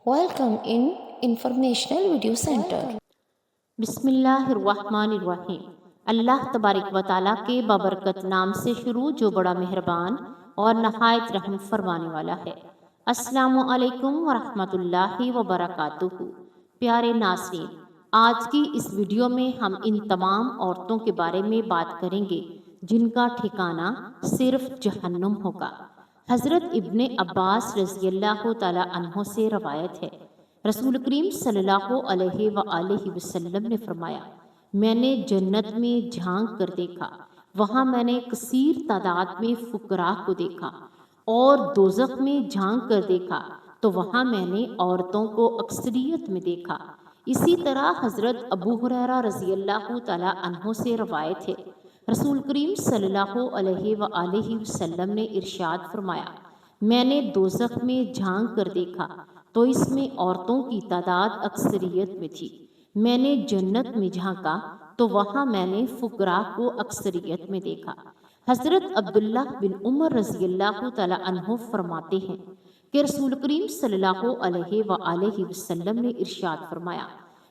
Welcome in Informational Video Center. بسم اللہ الرحمن الرحیم۔ اللہ تبارک و تعالیٰ کے بابرکت نام سے شروع جو بڑا مہربان اور نہایت رحم فرمانے والا ہے۔ السلام علیکم ورحمۃ اللہ وبرکاتہ۔ پیارے ناظرین، آج کی اس ویڈیو میں ہم ان تمام عورتوں کے بارے میں بات کریں گے جن کا ٹھکانہ صرف جہنم ہوگا۔ حضرت ابن عباس رضی اللہ تعالیٰ عنہ سے روایت ہے، رسول کریم صلی اللہ علیہ وآلہ وسلم نے فرمایا، میں نے جنت میں جھانک کر دیکھا، وہاں میں نے کثیر تعداد میں فقراء کو دیکھا، اور دوزخ میں جھانک کر دیکھا تو وہاں میں نے عورتوں کو اکثریت میں دیکھا۔ اسی طرح حضرت ابو ہریرہ رضی اللہ تعالیٰ عنہ سے روایت ہے، رسول کریم صلی اللہ علیہ وآلہ وسلم نے ارشاد فرمایا، میں نے دوزخ میں جھانک کر دیکھا تو اس میں عورتوں کی تعداد اکثریت میں تھی۔ میں نے جنت میں جھانکا تو وہاں میں نے فقراء کو اکثریت میں دیکھا۔ حضرت عبداللہ بن عمر رضی اللہ تعالیٰ عنہ فرماتے ہیں کہ رسول کریم صلی اللہ علیہ وآلہ وسلم نے ارشاد فرمایا،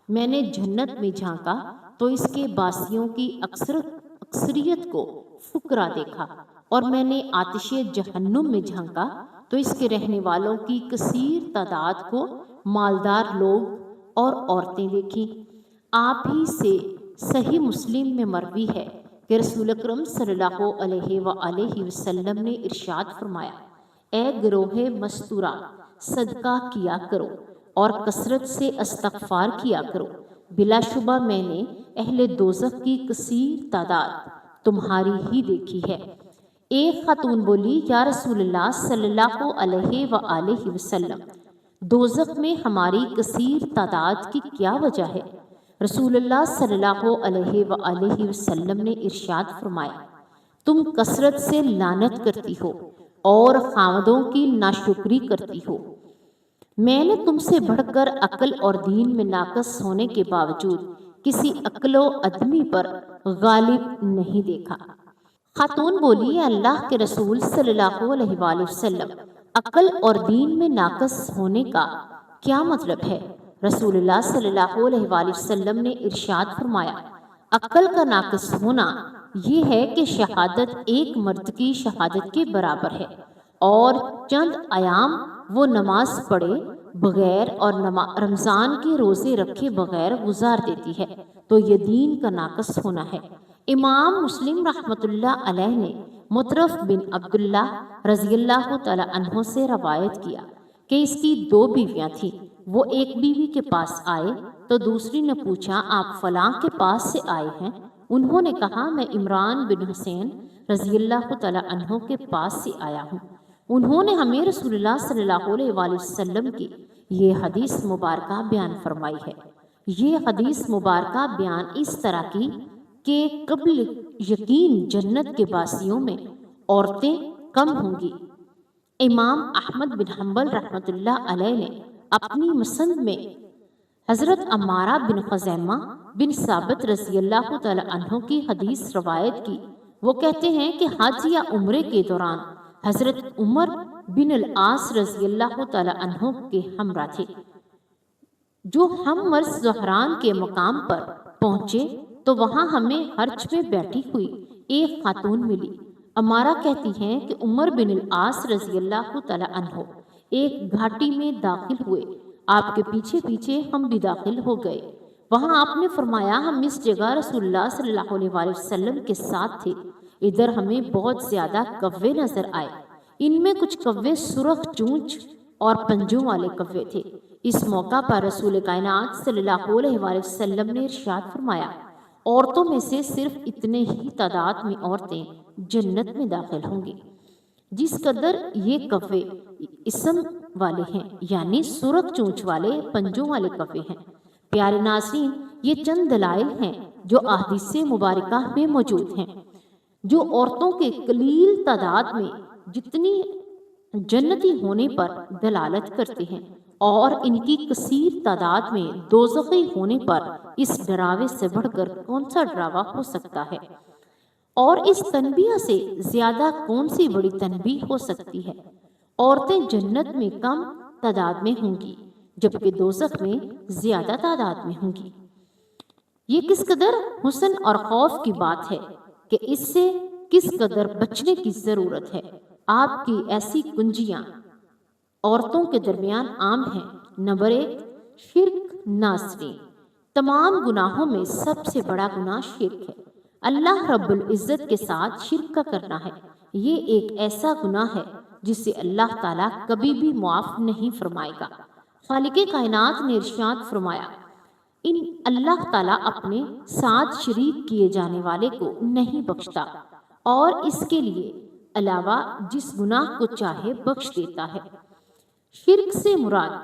میں نے جنت میں جھانکا تو اس کے باسیوں کی اکثریت کو فقراء دیکھا، اور میں نے آتش جہنم میں جھانکا تو اس کے رہنے والوں کی کثیر تعداد کو مالدار لوگ اور عورتیں دیکھیں۔ آپ ہی سے صحیح مسلم میں مروی ہے کہ رسول اکرم صلی اللہ علیہ وآلہ وسلم نے ارشاد فرمایا، اے گروہ مستورہ، صدقہ کیا کرو اور کثرت سے استغفار کیا کرو، بلا شبہ میں نے اہل دوزخ کی کثیر تعداد تمہاری ہی دیکھی ہے۔ ایک خاتون بولی، یا رسول اللہ صلی اللہ علیہ وآلہ وسلم، دوزخ میں ہماری کثیر تعداد کی کیا وجہ ہے؟ رسول اللہ صلی اللہ علیہ وآلہ وسلم نے ارشاد فرمایا، تم کثرت سے لعنت کرتی ہو اور خاوندوں کی ناشکری کرتی ہو۔ میں نے تم سے بڑھ کر عقل اور دین میں ناقص ہونے کے باوجود کسی عقل و آدمی پر غالب نہیں دیکھا۔ خاتون بولی، اللہ کے رسول صلی اللہ علیہ وآلہ وسلم، عقل اور دین میں ناقص ہونے کا کیا مطلب ہے؟ رسول اللہ صلی اللہ علیہ وآلہ وسلم نے ارشاد فرمایا، عقل کا ناقص ہونا یہ ہے کہ شہادت ایک مرد کی شہادت کے برابر ہے، اور چند ایام وہ نماز پڑھے بغیر اور رمضان کے روزے رکھے بغیر گزار دیتی ہے تو یہ دین کا ناقص ہونا ہے۔ امام مسلم رحمۃ اللہ علیہ نے مطرف بن عبداللہ رضی اللہ تعالی عنہ سے روایت کیا کہ اس کی دو بیویاں تھیں۔ وہ ایک بیوی کے پاس آئے تو دوسری نے پوچھا، آپ فلاں کے پاس سے آئے ہیں؟ انہوں نے کہا، میں عمران بن حسین رضی اللہ تعالی عنہ کے پاس سے آیا ہوں۔ انہوں نے ہمیں رسول اللہ صلی اللہ علیہ وآلہ وسلم کی یہ حدیث مبارکہ بیان فرمائی ہے۔ یہ حدیث مبارکہ بیان اس طرح کی کہ قبل یقین جنت کے باسیوں میں عورتیں کم ہوں گی۔ امام احمد بن حنبل رحمۃ اللہ علیہ نے اپنی مسند میں حضرت عمارہ بن خزیمہ بن ثابت رضی اللہ تعالی عنہ کی حدیث روایت کی۔ وہ کہتے ہیں کہ حج یا عمرے کے دوران حضرت عمر بن العاص رضی اللہ تعالی عنہ کے ہمراہ تھے۔ جو ہم مرز زہران کے مقام پر پہنچے تو وہاں ہمیں حرج میں بیٹھی ہوئی ایک خاتون ملی۔ عمارہ کہتی ہیں کہ عمر بن العاص رضی اللہ تعالی عنہ ایک گھاٹی میں داخل ہوئے، آپ کے پیچھے پیچھے ہم بھی داخل ہو گئے۔ وہاں آپ نے فرمایا، ہم اس جگہ رسول اللہ صلی اللہ علیہ وآلہ وسلم کے ساتھ تھے، ادھر ہمیں بہت زیادہ کوے نظر آئے، ان میں کچھ کوے سرخ چونچ اور پنجوں والے کوے تھے۔ اس موقع پر رسول کائنات صلی اللہ علیہ وآلہ وسلم نے ارشاد فرمایا، عورتوں میں سے صرف اتنے ہی تعداد میں عورتیں جنت میں داخل ہوں گی جس قدر یہ کوے اسم والے ہیں، یعنی سرخ چونچ والے پنجوں والے کوے ہیں۔ پیارے ناظرین، یہ چند دلائل ہیں جو احادیث مبارکہ میں موجود ہیں، جو عورتوں کے قلیل تعداد میں جتنی جنتی ہونے پر دلالت کرتے ہیں، اور ان کی کثیر تعداد میں دوزخی ہونے پر اس ڈراوے سے بڑھ کر کون سا ڈراوا ہو سکتا ہے، اور اس تنبیہ سے زیادہ کون سی بڑی تنبیہ ہو سکتی ہے۔ عورتیں جنت میں کم تعداد میں ہوں گی جبکہ دوزخ میں زیادہ تعداد میں ہوں گی۔ یہ کس قدر حسن اور خوف کی بات ہے کہ اس سے کس قدر بچنے کی ضرورت ہے۔ آپ کی ایسی کنجیاں عورتوں کے درمیان عام ہیں۔ نمبر 1، شرک ناصری۔ تمام گناہوں میں سب سے بڑا گناہ شرک ہے۔ اللہ رب العزت کے ساتھ شرک کا کرنا ہے۔ یہ ایک ایسا گناہ ہے جسے اللہ تعالیٰ کبھی بھی معاف نہیں فرمائے گا۔ خالق کائنات نے ارشاد فرمایا، اللہ تعالیٰ اپنے ساتھ شریک کیے جانے والے کو نہیں بخشتا اور اس کے لیے علاوہ جس گناہ کو چاہے بخش دیتا ہے۔ شرک سے مراد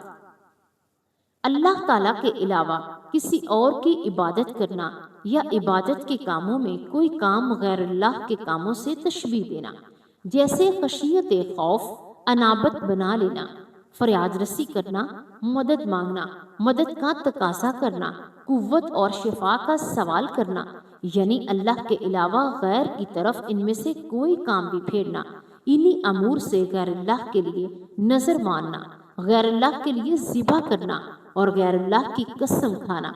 اللہ تعالیٰ کے علاوہ کسی اور کی عبادت کرنا یا عبادت کے کاموں میں کوئی کام غیر اللہ کے کاموں سے تشبیہ دینا، جیسے خشیت خوف، انابت بنا لینا، فریاد رسی کرنا، مدد مانگنا، مدد کا تقاضا کرنا، قوت اور شفا کا سوال کرنا، یعنی اللہ کے علاوہ غیر کی طرف ان میں سے کوئی کام بھی پھیرنا، انہی امور سے غیر اللہ کے لیے نظر ماننا، غیر اللہ کے لیے ذبح کرنا اور غیر اللہ کی قسم کھانا،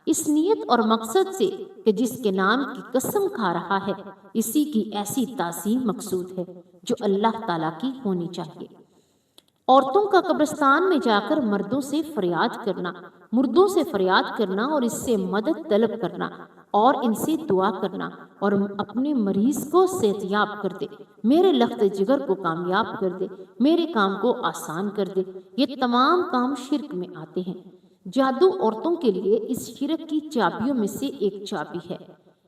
اس نیت اور مقصد سے کہ جس کے نام کی قسم کھا رہا ہے اسی کی ایسی تعظیم مقصود ہے جو اللہ تعالیٰ کی ہونی چاہیے۔ عورتوں کا قبرستان میں جا کر مردوں سے فریاد کرنا، مردوں سے فریاد کرنا اور اس سے مدد طلب کرنا اور ان سے دعا کرنا اور اپنے مریض کو صحتیاب کر دے، میرے لخت جگر کو کامیاب کر دے، میرے کام کو آسان کر دے، یہ تمام کام شرک میں آتے ہیں۔ جادو عورتوں کے لیے اس شرک کی چابیوں میں سے ایک چابی ہے۔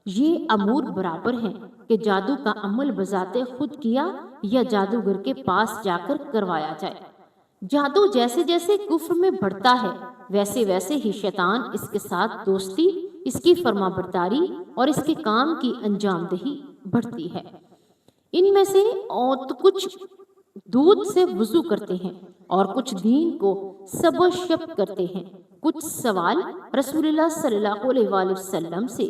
یہ امور برابر ہیں کہ جادو کا عمل بذات خود کیا یا جادوگر کے پاس جا کر کروایا جائے۔ جادو جیسے جیسے کفر میں بڑھتا ہے ویسے ویسے ہی شیطان اس کے ساتھ دوستی، اس کی فرما برداری اور اس کے کام کی انجام دہی بڑھتی ہے۔ ان میں سے کچھ دودھ سے وضو کرتے ہیں اور کچھ دین کو سب و شب کرتے ہیں، کچھ سوال رسول اللہ صلی اللہ علیہ وآلہ وسلم سے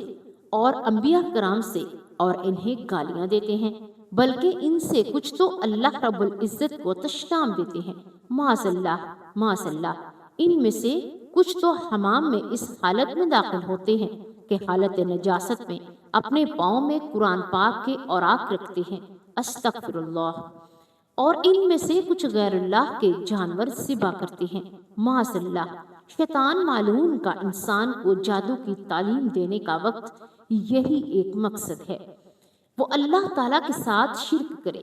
اور انبیاء کرام سے اور انہیں گالیاں دیتے ہیں، بلکہ ان سے کچھ تو اللہ رب العزت کو تشنام دیتے ہیں، معاذ اللہ معاذ اللہ۔ ان میں سے کچھ تو حمام میں اس حالت میں داخل ہوتے ہیں کہ حالت نجاست میں اپنے پاؤں میں قرآن پاک کے اوراق رکھتے ہیں، استغفر اللہ۔ اور ان میں سے کچھ غیر اللہ کے جانور ذبح کرتے ہیں، معاذ اللہ۔ شیطان معلوم کا انسان کو جادو کی تعلیم دینے کا وقت یہی ایک مقصد ہے، وہ اللہ تعالیٰ کے ساتھ شرک کرے۔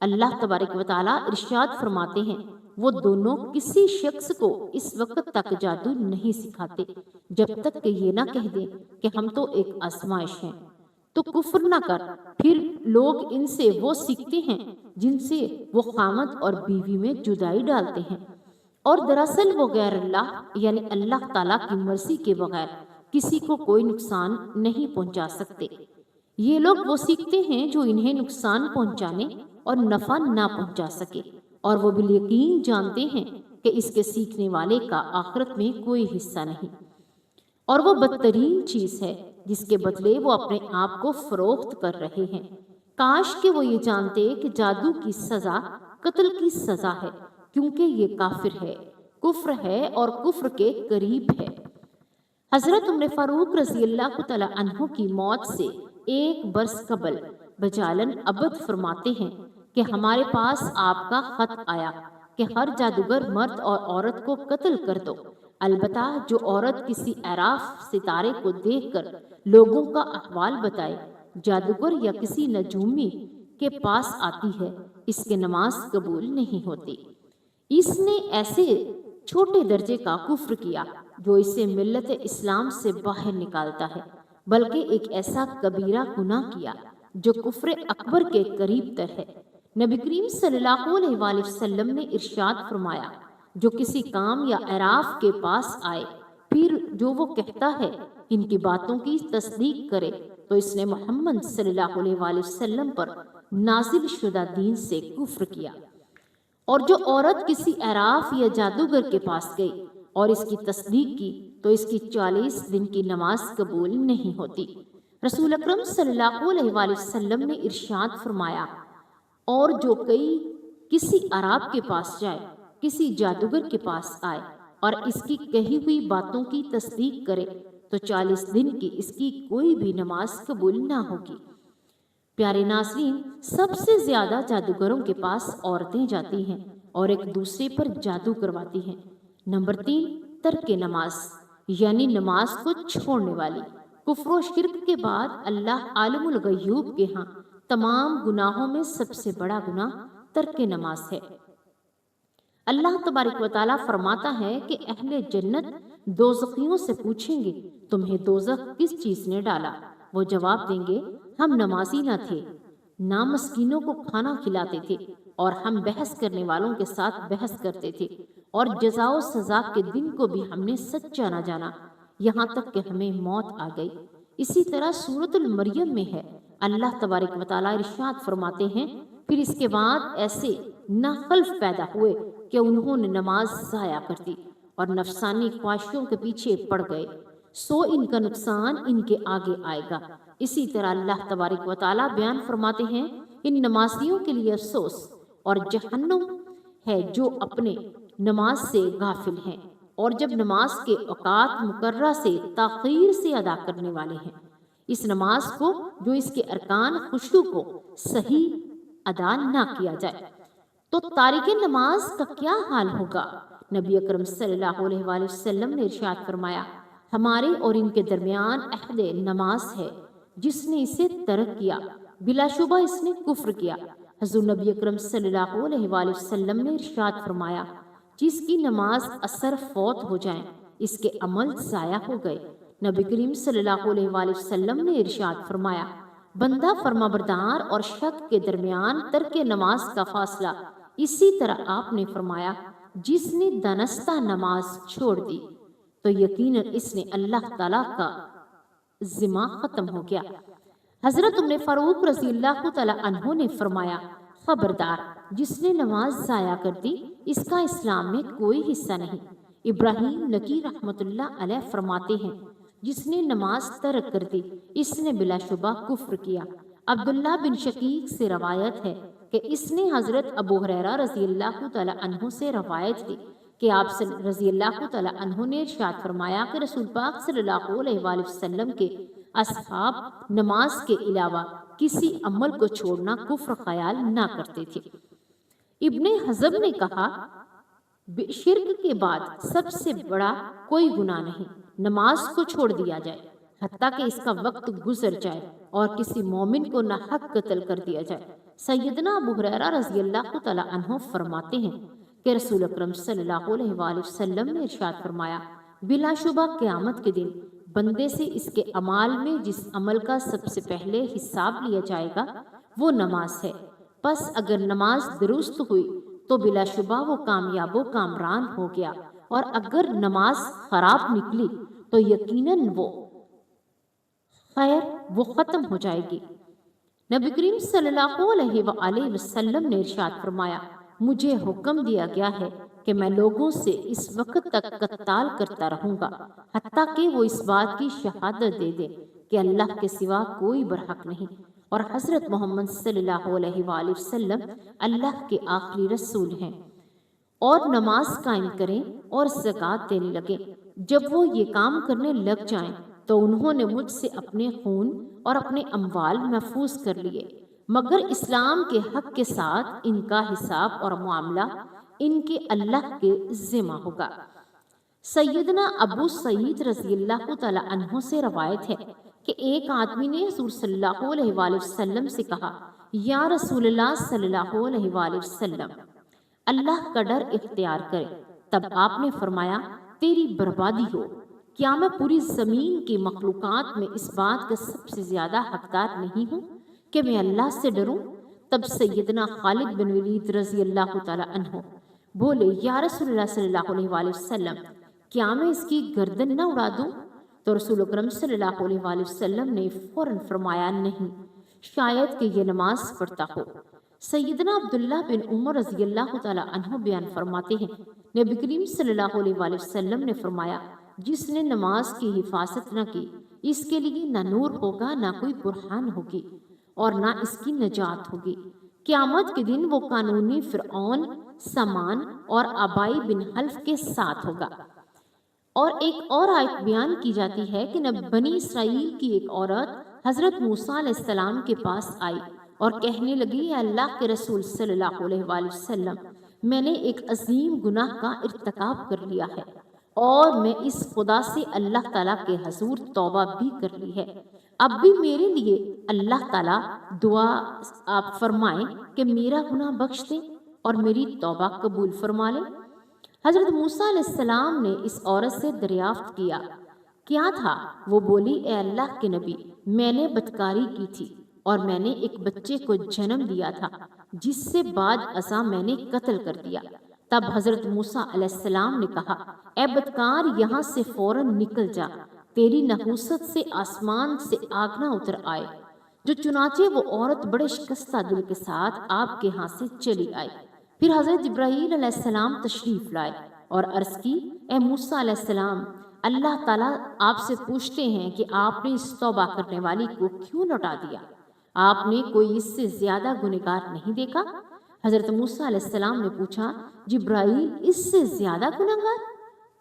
اللہ تبارک و تعالیٰ ارشاد فرماتے ہیں، وہ دونوں کسی شخص کو اس وقت تک جادو نہیں سکھاتے جب تک کہ یہ نہ کہہ دیں کہ ہم تو ایک آزمائش ہیں، تو کفر نہ کر۔ پھر لوگ ان سے وہ سیکھتے ہیں جن سے وہ خامد اور بیوی میں جدائی ڈالتے ہیں، اور دراصل وہ غیر اللہ یعنی اللہ تعالیٰ کی مرضی کے بغیر کسی کو کوئی نقصان نہیں پہنچا سکتے۔ یہ لوگ وہ سیکھتے ہیں جو انہیں نقصان پہنچانے اور نفع نہ پہنچا سکے، اور وہ بالیقین جانتے ہیں کہ اس کے سیکھنے والے کا آخرت میں کوئی حصہ نہیں، اور وہ بدترین چیز ہے جس کے بدلے وہ اپنے آپ کو فروخت کر رہے ہیں۔ کاش کہ وہ یہ جانتے کہ جادو کی سزا قتل کی سزا ہے، کیونکہ یہ کافر ہے، کفر ہے اور کفر کے قریب ہے۔ حضرت عمر فاروق رضی اللہ تعالیٰ عنہ کی موت سے 1 برس قبل بجالن عبد فرماتے ہیں کہ ہمارے پاس آپ کا خط آیا کہ ہر جادوگر مرد اور عورت کو قتل کر دو، البتہ جو عورت کسی عراف ستارے کو دیکھ کر لوگوں کا احوال بتائے، جادوگر یا کسی نجومی کے پاس آتی ہے، اس کے نماز قبول نہیں ہوتی۔ اس نے ایسے چھوٹے درجے کا کفر کیا جو اسے ملت اسلام سے باہر نکالتا ہے، بلکہ ایک ایسا کبیرہ گناہ کیا جو کفر اکبر کے قریب تر ہے۔ نبی کریم صلی اللہ علیہ وآلہ وسلم نے ارشاد فرمایا، جو کسی کام یا اعراف کے پاس آئے پھر جو وہ کہتا ہے ان کی باتوں کی تصدیق کرے تو اس نے محمد صلی اللہ علیہ وآلہ وسلم پر نازل شدہ دین سے کفر کیا۔ اور جو عورت کسی عراف یا جادوگر کے پاس گئی اور اس کی تصدیق کی تو اس کی 40 دن کی نماز قبول نہیں ہوتی۔ رسول اکرم صلی اللہ علیہ وآلہ وسلم نے ارشاد فرمایا، اور جو کسی عراب کے پاس جائے، کسی جادوگر کے پاس آئے اور اس کی کہی ہوئی باتوں کی تصدیق کرے تو 40 دن کی اس کی کوئی بھی نماز قبول نہ ہوگی۔ پیارے ناظرین، سب سے زیادہ جادوگروں کے پاس عورتیں جاتی ہیں اور ایک دوسرے پر جادو کرواتی ہیں۔ نمبر 3، ترک نماز یعنی نماز کو چھوڑنے والی۔ کفر و شرک کے بعد اللہ عالم الغیوب کے ہاں تمام گناہوں میں سب سے بڑا گناہ ترک نماز ہے۔ اللہ تبارک و تعالیٰ فرماتا ہے کہ اہل جنت دوزخیوں سے پوچھیں گے تمہیں دوزخ کس چیز نے ڈالا؟ وہ جواب دیں گے ہم نمازی نہ تھے، نہ مسکینوں کو کھانا کھلاتے تھے، اور ہم بحث کرنے والوں کے ساتھ بحث کرتے تھے، اور جزا و سزا کے دن کو بھی ہم نے سچا نہ جانا، یہاں تک کہ ہمیں موت آ گئی۔ اسی طرح سورۃ المریم میں ہے، اللہ تبارک و تعالیٰ ارشاد فرماتے ہیں پھر اس کے بعد ایسے ناخلف پیدا ہوئے کہ انہوں نے نماز ضائع کر دی اور نفسانی خواہشوں کے پیچھے پڑ گئے، سو ان کا نقصان ان کے آگے آئے گا۔ اسی طرح اللہ تبارک و تعالیٰ بیان فرماتے ہیں ان نمازیوں کے لیے افسوس اور جہنم ہے جو اپنے نماز سے غافل ہیں اور جب نماز کے اوقات مقررہ سے تاخیر سے ادا کرنے والے ہیں۔ اس نماز کو جو اس کے ارکان خشوع کو صحیح ادا نہ کیا جائے تو تارک نماز کا کیا حال ہوگا؟ نبی اکرم صلی اللہ علیہ وآلہ وسلم نے ارشاد فرمایا ہمارے اور ان کے درمیان عہد نماز ہے، جس نے اسے ترک کیا بلا شبہ اس نے کفر کیا۔ حضور نبی اکرم صلی اللہ علیہ وآلہ وسلم نے ارشاد فرمایا جس کی نماز اثر فوت ہو جائیں اس کے عمل ضائع ہو گئے۔ نبی کریم صلی اللہ علیہ وآلہ وسلم نے ارشاد فرمایا بندہ فرما بردار اور شک کے درمیان ترک نماز کا فاصلہ اسی طرح آپ نے فرمایا جس نے دانستہ نماز چھوڑ دی تو یقیناً اس نے اللہ تعالیٰ کا ذمہ ختم ہو گیا۔ حضرت عمر فاروق رضی اللہ تعالیٰ عنہ نے فرمایا خبردار جس نے نماز ضائع کر دی اس کا اسلام میں کوئی حصہ نہیں۔ ابراہیم نکی رحمت اللہ علیہ فرماتے ہیں جس نے نماز ترک کر دی اس نے بلا شبہ کفر کیا۔ عبداللہ بن شقیق سے روایت ہے کہ اس نے حضرت ابو ہریرہ رضی اللہ تعالیٰ عنہ سے روایت کی کہ آپ رضی اللہ تعالیٰ عنہ نے ارشاد فرمایا کہ رسول پاک صلی اللہ علیہ وآلہ وسلم کے اصحاب نماز کے علاوہ کسی عمل کو چھوڑنا کفر خیال نہ کرتے تھے۔ ابن حزم نے کہا شرک کے بعد سب سے بڑا کوئی گناہ نہیں نماز کو چھوڑ دیا جائے حتیٰ کہ اس کا وقت گزر جائے اور کسی مومن کو ناحق قتل کر دیا جائے۔ سیدنا ابو ہریرہ رضی اللہ تعالیٰ عنہ فرماتے ہیں کہ رسول اکرم صلی اللہ علیہ وآلہ وسلم نے ارشاد فرمایا بلا شبہ قیامت کے دن بندے سے اس کے اعمال میں جس عمل کا سب سے پہلے حساب لیا جائے گا وہ نماز ہے، پس اگر نماز درست ہوئی تو بلا شبہ وہ کامیاب و کامران ہو گیا، اور اگر نماز خراب نکلی تو یقیناً وہ ختم ہو جائے گی۔ نبی کریم صلی اللہ علیہ وآلہ وسلم نے ارشاد فرمایا مجھے حکم دیا گیا ہے کہ میں لوگوں سے اس وقت تک قتال کرتا رہوں گا حتیٰ کہ وہ اس بات کی شہادت دے دے کہ اللہ کے سوا کوئی برحق نہیں اور حضرت محمد صلی اللہ علیہ وآلہ وسلم اللہ کے آخری رسول ہیں، اور نماز قائم کریں اور زکوٰۃ دینے لگیں۔ جب وہ یہ کام کرنے لگ جائیں تو انہوں نے مجھ سے اپنے خون اور اپنے اموال محفوظ کر لیے، مگر اسلام کے حق کے ساتھ ان کا حساب اور معاملہ ان کے اللہ کے ذمہ ہوگا۔ سیدنا ابو سعید رضی اللہ تعالیٰ عنہ سے روایت ہے کہ ایک آدمی نے حضور صلی اللہ علیہ وآلہ وسلم سے کہا یا رسول اللہ صلی اللہ علیہ وآلہ وسلم اللہ کا ڈر اختیار کرے، تب آپ نے فرمایا تیری بربادی ہو، کیا میں پوری زمین کی مخلوقات میں اس بات کا سب سے زیادہ حقدار نہیں ہوں کہ میں اللہ سے ڈروں؟ تب سیدنا خالد بن ولید رضی اللہ تعالیٰ عنہ بولے یا رسول اللہ صلی اللہ علیہ وآلہ وسلم کیا میں اس کی گردن نہ اڑا دوں؟ تو رسول اکرم صلی اللہ علیہ وآلہ وسلم نے فوراً فرمایا نہیں، شاید کہ یہ نماز پڑھتا ہو۔ سیدنا عبداللہ بن عمر رضی اللہ تعالیٰ عنہ بیان فرماتے ہیں نبی کریم صلی اللہ علیہ وآلہ وسلم نے فرمایا جس نے نماز کی حفاظت نہ کی اس کے لیے نہ نور ہوگا نہ کوئی برہان ہوگی اور نہ اس کی نجات ہوگی۔ قیامت کے دن وہ قانونی فرعون سامان اور ابائی بن حلف کے ساتھ ہوگا۔ اور ایک اور آیت بیان کی جاتی ہے کہ بنی اسرائیل کی ایک عورت حضرت موسیٰ علیہ السلام کے پاس آئی اور کہنے لگی، اے اللہ کے رسول صلی اللہ علیہ وآلہ وسلم، میں نے ایک عظیم گناہ کا ارتکاب کر لیا ہے اور میں اس خدا سے اللہ تعالیٰ کے حضور توبہ بھی کر لی ہے۔ اب بھی میرے لیے اللہ تعالیٰ دعا آپ فرمائیں کہ میرا گناہ بخش دے اور میری توبہ قبول فرما لے۔ حضرت موسیٰ علیہ السلام نے اس عورت سے دریافت کیا تھا؟ وہ بولی، اے اللہ کے نبی، میں نے بدکاری کی تھی اور میں نے ایک بچے کو جنم دیا تھا جس سے بعد ازاں میں نے قتل کر دیا۔ تب حضرت موسیٰ علیہ السلام نے کہا، اے بدکار، یہاں سے فوراً نکل جا، تیری نحوست سے آسمان سے آگ نہ اتر آئے۔ جو چنانچہ وہ عورت بڑے شکستہ دل کے ساتھ آپ کے ہاں سے چلی آئی۔ پھر حضرت جبرائیل علیہ السلام تشریف لائے اور عرض کی، اے موسیٰ علیہ السلام، اللہ تعالیٰ آپ سے پوچھتے ہیں کہ آپ نے اس توبہ کرنے والی کو کیوں لوٹا دیا؟ آپ نے کوئی اس سے زیادہ گنہگار نہیں دیکھا؟ حضرت موسیٰ علیہ السلام نے پوچھا، جبرائیل، اس سے زیادہ گنہگار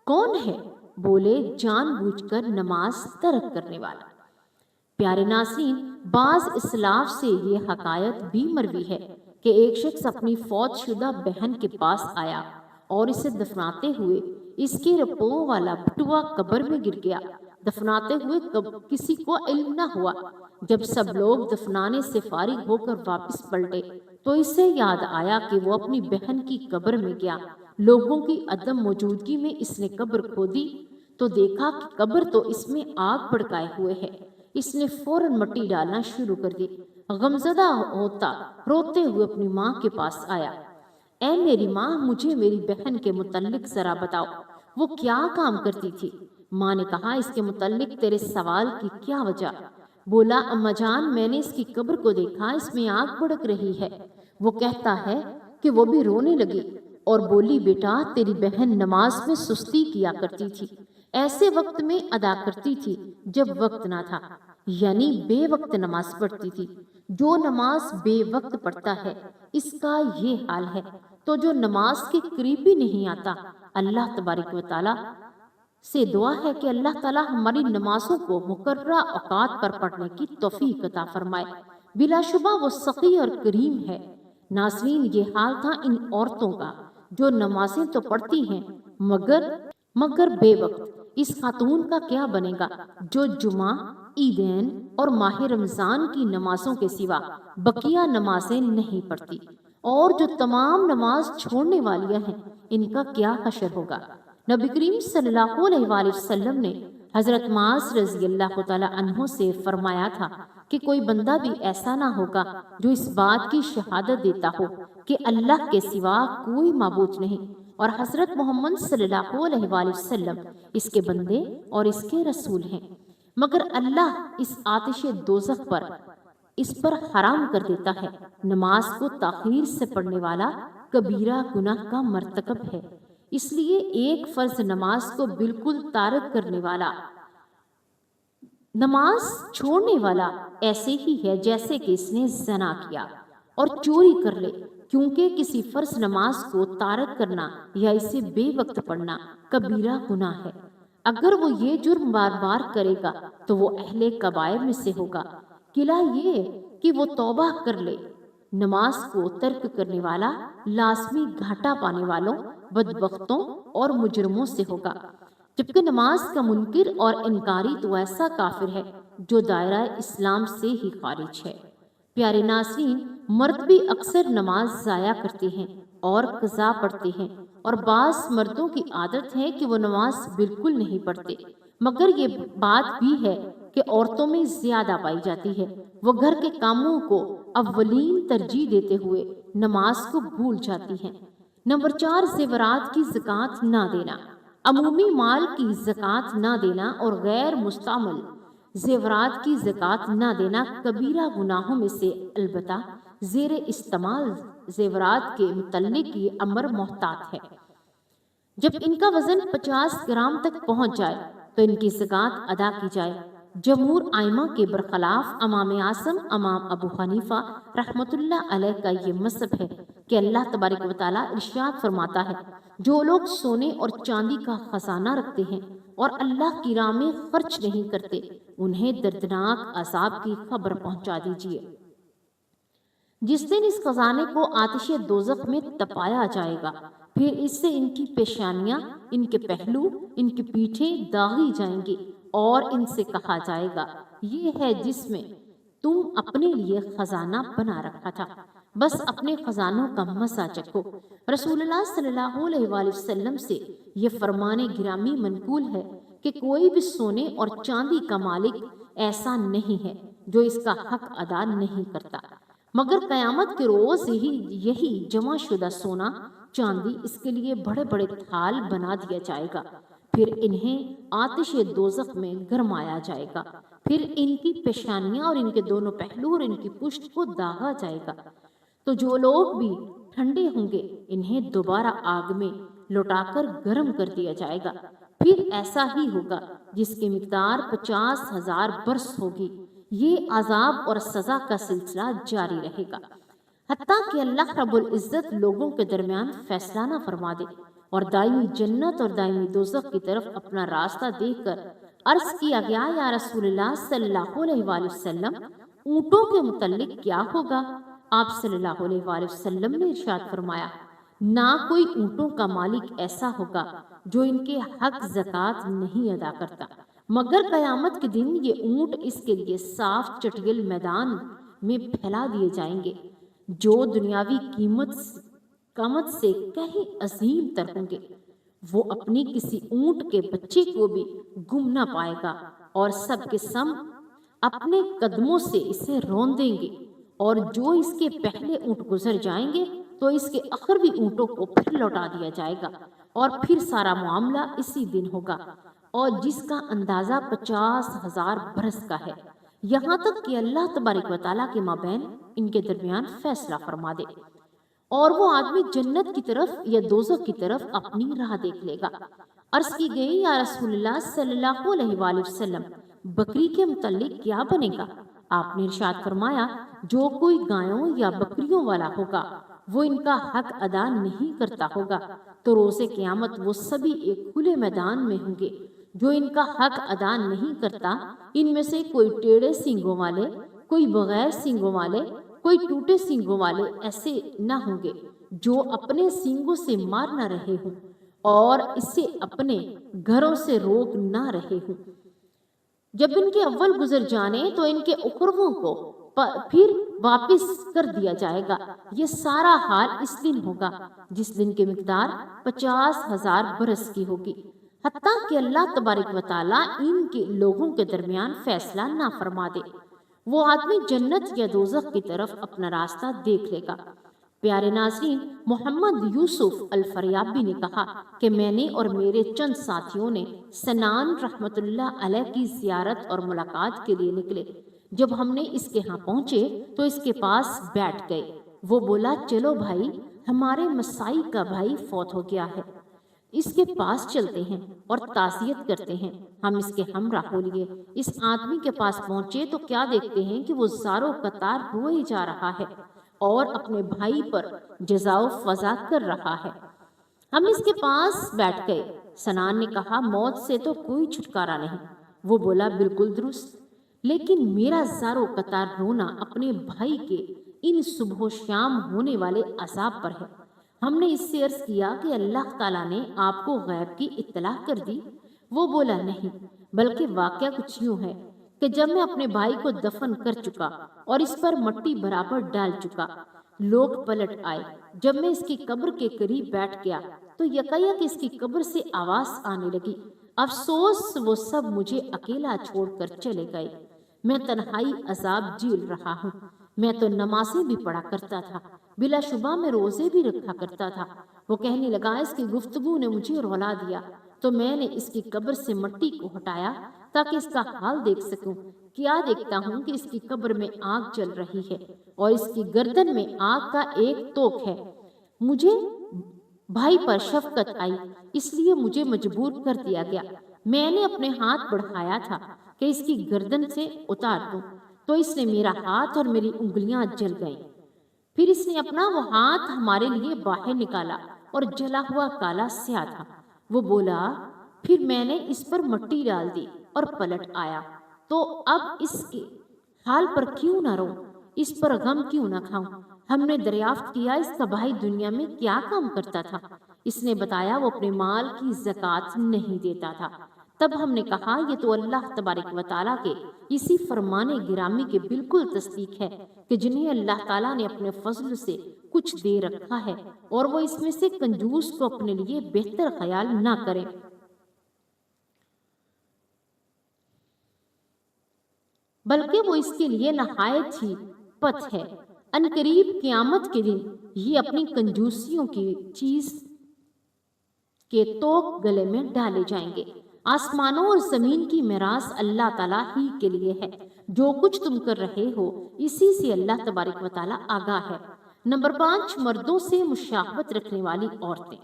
کون ہے؟ بولے، جان بوجھ کر نماز ترک کرنے والا۔ پیارے ناظرین، بعض اسلاف سے یہ حکایت بھی مروی ہے کہ ایک شخص اپنی فوت شدہ بہن کے پاس آیا اور اسے دفناتے ہوئے اس کے رپو والا بٹوا قبر میں گر گیا۔ دفناتے ہوئے کسی کو علم نہ ہوا۔ جب سب لوگ دفنانے سے فارغ ہو کر واپس پلٹے تو اسے یاد آیا کہ وہ اپنی بہن کی قبر میں گیا۔ لوگوں کی عدم موجودگی میں اس نے قبر کھودی تو دیکھا کہ قبر تو اس میں آگ بھڑکائے ہوئے ہے۔ اس نے فوراً مٹی ڈالنا شروع کر دی۔ غمزدہ ہوتا روتے ہوئے اپنی ماں کے پاس آیا، اے میری ماں، مجھے میری بہن کے متعلق ذرا بتاؤ، وہ کیا کام کرتی تھی؟ ماں نے کہا، اس کے متعلق تیرے سوال کی کیا وجہ؟ بولا، اماں جان، میں نے اس کی قبر کو دیکھا، اس میں آگ بھڑک رہی ہے۔ وہ کہتا ہے کہ وہ بھی رونے لگی اور بولی، بیٹا، تیری بہن نماز میں سستی کیا کرتی تھی، ایسے وقت میں ادا کرتی تھی جب وقت نہ تھا، یعنی بے وقت نماز پڑھتی تھی۔ جو نماز بے وقت پڑھتا ہے اس کا یہ حال ہے، تو جو نماز کے قریب بھی نہیں آتا، اللہ تبارک و تعالی سے دعا ہے کہ اللہ تعالی ہماری نمازوں کو مقررہ اوقات پر پڑھنے کی توفیق عطا فرمائے۔ بلا شبہ وہ سخی اور کریم ہے۔ ناظرین، یہ حال تھا ان عورتوں کا جو نمازیں تو پڑھتی ہیں مگر بے وقت۔ اس خاتون کا کیا بنے گا جو جمعہ، عیدین اور ماہ رمضان کی نمازوں کے سوا بقیہ نمازیں نہیں پڑھتی؟ اور جو تمام نماز چھوڑنے والیاں ہیں، ان کا کیا حشر ہوگا؟ نبی کریم صلی اللہ علیہ وآلہ وسلم نے حضرت معاذ رضی اللہ تعالی عنہ سے فرمایا تھا کہ کوئی بندہ بھی ایسا نہ ہوگا جو اس بات کی شہادت دیتا ہو کہ اللہ کے سوا کوئی معبود نہیں اور حضرت محمد صلی اللہ علیہ وآلہ وسلم اس کے بندے اور اس کے رسول ہیں، مگر اللہ اس آتش دوزخ پر اس پر حرام کر دیتا ہے۔ نماز کو تاخیر سے پڑھنے والا کبیرہ گناہ کا مرتکب ہے، اس لیے ایک فرض نماز کو بالکل تارک کرنے والا، نماز چھوڑنے والا ایسے ہی ہے جیسے کہ اس نے زنا کیا اور چوری کر لے، کیونکہ کسی فرض نماز کو تارک کرنا یا اسے بے وقت پڑھنا کبیرہ گناہ ہے۔ اگر وہ یہ جرم بار بار کرے گا تو وہ اہل کبائر میں سے ہوگا۔ قلعہ یہ کہ وہ توبہ کر لے۔ نماز کو ترک کرنے والا لازمی گھاٹا پانے والوں، بدبختوں اور مجرموں سے ہوگا، جبکہ نماز کا منکر اور انکاری تو ایسا کافر ہے جو دائرہ اسلام سے ہی خارج ہے۔ پیارے ناظرین، مرد بھی اکثر نماز ضائع کرتے ہیں اور قضا پڑھتے ہیں، اور بعض مردوں کی عادت ہے کہ وہ نماز بالکل نہیں پڑھتے، مگر یہ بات بھی ہے کہ عورتوں میں زیادہ پائی جاتی ہے۔ وہ گھر کے کاموں کو اولین ترجیح دیتے ہوئے نماز کو بھول جاتی ہیں۔ نمبر 4، زیورات کی زکوٰۃ نہ دینا۔ عمومی مال کی زکوٰۃ نہ دینا اور غیر مستعمل زیورات کی زکوٰۃ نہ دینا کبیرہ گناہوں میں سے، البتہ زیر استعمال زیورات کے متعلق یہ امر محتاط ہے۔ جب ان کا وزن 50 گرام تک پہنچ جائے تو ان کی زکوٰۃ ادا کی جائے۔ جمہور ائمہ کے برخلاف امام اعظم امام ابو حنیفہ رحمۃ اللہ علیہ کا یہ مذہب ہے کہ اللہ تبارک و تعالیٰ ارشاد فرماتا ہے، جو لوگ سونے اور چاندی کا خزانہ رکھتے ہیں اور اللہ کی راہ میں خرچ نہیں کرتے انہیں دردناک عذاب کی خبر پہنچا دیجیے۔ جس دن اس خزانے کو آتش دوزخ میں تپایا جائے گا، پھر اس سے ان کی پیشانیاں، ان کے پہلو، ان کی پیٹھیں داغی جائیں گی اور ان سے کہا جائے گا یہ ہے جس میں تم اپنے لیے خزانہ بنا رکھا تھا، بس اپنے خزانوں کا مزہ چکھو۔ رسول اللہ صلی اللہ علیہ وآلہ وسلم سے یہ فرمان گرامی منقول ہے کہ کوئی بھی سونے اور چاندی کا مالک ایسا نہیں ہے جو اس کا حق ادا نہیں کرتا، مگر قیامت کے روز یہی جمع شدہ سونا چاندی اس کے لیے بڑے بڑے تھال بنا دیا جائے گا، پھر انہیں آتش دوزخ میں گرمایا جائے گا، پھر ان کی پیشانیاں اور ان کے دونوں پہلو اور ان کی پشت کو داغا جائے گا، تو جو لوگ بھی ٹھنڈے ہوں گے انہیں دوبارہ آگ میں لوٹا کر گرم کر دیا جائے گا، پھر ایسا ہی ہوگا جس کی مقدار 50,000 برس ہوگی۔ یہ عذاب اور سزا کا سلسلہ جاری رہے گا حتیٰ کہ اللہ رب العزت لوگوں کے درمیان فیصلہ نہ فرما دے اور دائمی جنت اور دائمی دوزخ کی طرف اپنا راستہ دیکھ کر عرض کیا گیا یا رسول اللہ صلی اللہ علیہ وآلہ وسلم اونٹوں کے متعلق کیا ہوگا؟ آپ صلی اللہ علیہ وآلہ وسلم نے ارشاد فرمایا نہ کوئی اونٹوں کا مالک ایسا ہوگا جو ان کے حق زکوٰۃ نہیں ادا کرتا، مگر قیامت کے دن یہ اونٹ اس کے لیے صاف چٹیل میدان میں پھیلا دیے جائیں گے جو دنیاوی قیمت سے کہیں عظیم تر ہوں گے۔ وہ اپنی کسی اونٹ کے بچے کو بھی گم نہ پائے گا اور سب کے سم اپنے قدموں سے اسے رون دیں گے، اور جو اس کے پہلے اونٹ گزر جائیں گے تو اس کے آخری اونٹوں کو پھر لوٹا دیا جائے گا، اور پھر سارا معاملہ اسی دن ہوگا، اور جس کا اندازہ 50,000 برس کا ہے، یہاں تک کہ اللہ تبارک و تعالیٰ کے مابین ان کے درمیان فیصلہ فرما دے، اور وہ آدمی جنت کی طرف یا دوزخ کی طرف اپنی راہ دیکھ لے گا۔ عرض کی گئی یا رسول اللہ صلی اللہ علیہ وآلہ وسلم بکری کے متعلق کیا بنے گا؟ آپ نے ارشاد فرمایا جو کوئی گایوں یا بکریوں والا ہوگا وہ ان کا حق ادا نہیں کرتا ہوگا تو روز قیامت وہ سبھی ایک کھلے میدان میں ہوں گے۔ جو ان کا حق ادا نہیں کرتا ان میں سے کوئی ٹیڑھے سینگوں والے، کوئی بغیر سینگوں والے، کوئی ٹوٹے سینگوں والے ایسے نہ ہوں گے جو اپنے سینگوں سے مار نہ رہے ہوں اور اسے اپنے گھروں سے روک نہ رہے ہوں۔ جب ان کے اول گزر جانے تو ان کے اخرووں کو پھر واپس کر دیا جائے گا۔ یہ سارا حال اس دن ہوگا جس دن کی مقدار 50,000 برس کی ہوگی، حتیٰ کہ اللہ تبارک و تعالیٰ ان کے لوگوں کے درمیان فیصلہ نہ فرما دے۔ وہ آدمی جنت یا دوزخ کی طرف اپنا راستہ دیکھ لے گا۔ پیارے ناظرین، محمد یوسف الفریابی نے کہا کہ میں نے اور میرے چند ساتھیوں نے سنان رحمت اللہ علیہ کی زیارت اور ملاقات کے لیے نکلے۔ جب ہم نے اس کے ہاں پہنچے تو اس کے پاس بیٹھ گئے۔ وہ بولا چلو بھائی، ہمارے مسائی کا بھائی فوت ہو گیا ہے، اس کے پاس چلتے ہیں اور تعزیت کرتے ہیں۔ ہم اس کے ہمراہ ہو لیے اس آدمی کے پاس پہنچے تو کیا دیکھتے ہیں کہ وہ زاروں قطار روئے جا رہا ہے اور اپنے بھائی پر جزا و فضا کر رہا ہے۔ ہم اس کے پاس بیٹھ گئے۔ سنان نے کہا موت سے تو کوئی چھٹکارا نہیں۔ وہ بولا بالکل درست، لیکن میرا زاروں قطار رونا اپنے بھائی کے ان صبح و شام ہونے والے عذاب پر ہے۔ ہم نے اس سے عرض کیا کہ اللہ تعالیٰ نے آپ کو غیب کی اطلاع کر دی؟ وہ بولا نہیں، بلکہ واقعہ کچھ یوں ہے کہ جب میں اپنے بھائی کو دفن کر چکا اور اس پر مٹی برابر ڈال چکا، لوگ پلٹ آئے۔ جب میں اس کی قبر کے قریب بیٹھ گیا تو یکایک اس کی قبر سے آواز آنے لگی، افسوس وہ سب مجھے اکیلا چھوڑ کر چلے گئے، میں تنہائی عذاب جھیل رہا ہوں۔ میں تو نمازیں بھی پڑھا کرتا تھا، بلا شبہ میں روزے بھی رکھا کرتا تھا۔ وہ کہنے لگا اس کی گفتگو نے مجھے رولا دیا تو میں نے اس کی قبر سے مٹی کو ہٹایا تاکہ اس کا حال دیکھ سکوں۔ کیا دیکھتا ہوں کہ اس کی قبر میں آگ جل رہی ہے اور اس کی گردن میں آگ کا ایک توق ہے۔ مجھے بھائی پر شفقت آئی، اس لیے مجھے مجبور کر دیا گیا۔ میں نے اپنے ہاتھ بڑھایا تھا کہ اس کی گردن سے اتار دوں تو اس نے میرا ہاتھ اور میری انگلیاں جل گئیں۔ پھر اس نے اپنا وہ ہاتھ ہمارے لیے باہر نکالا اور جلا ہوا کالا سیاہ تھا۔ وہ بولا، پھر میں نے اس پر مٹی ڈال دی اور پلٹ آیا، تو اب اس کے حال پر کیوں نہ رو، اس پر غم کیوں نہ کھاؤں؟ ہم نے دریافت کیا اس کا بھائی دنیا میں کیا کام کرتا تھا؟ اس نے بتایا وہ اپنے مال کی زکوٰۃ نہیں دیتا تھا۔ تب ہم نے کہا یہ تو اللہ تبارک و تعالیٰ کے اسی فرمان گرامی کے بالکل تصدیق ہے کہ جنہیں اللہ تعالیٰ نے اپنے فضل سے کچھ دے رکھا ہے اور وہ اس میں سے کنجوس کو اپنے لیے بہتر خیال نہ کرے۔ بلکہ وہ اس کے لیے نہایت ہی پت ہے۔ ان قریب قیامت کے دن یہ اپنی کنجوسیوں کی چیز کے توق گلے میں ڈالے جائیں گے۔ آسمانوں اور زمین کی میراث اللہ تعالیٰ ہی کے لیے ہے۔ جو کچھ تم کر رہے ہو اسی سے اللہ تبارک و تعالیٰ آگاہ ہے۔ نمبر 5، مردوں سے مشابہت رکھنے والی عورتیں۔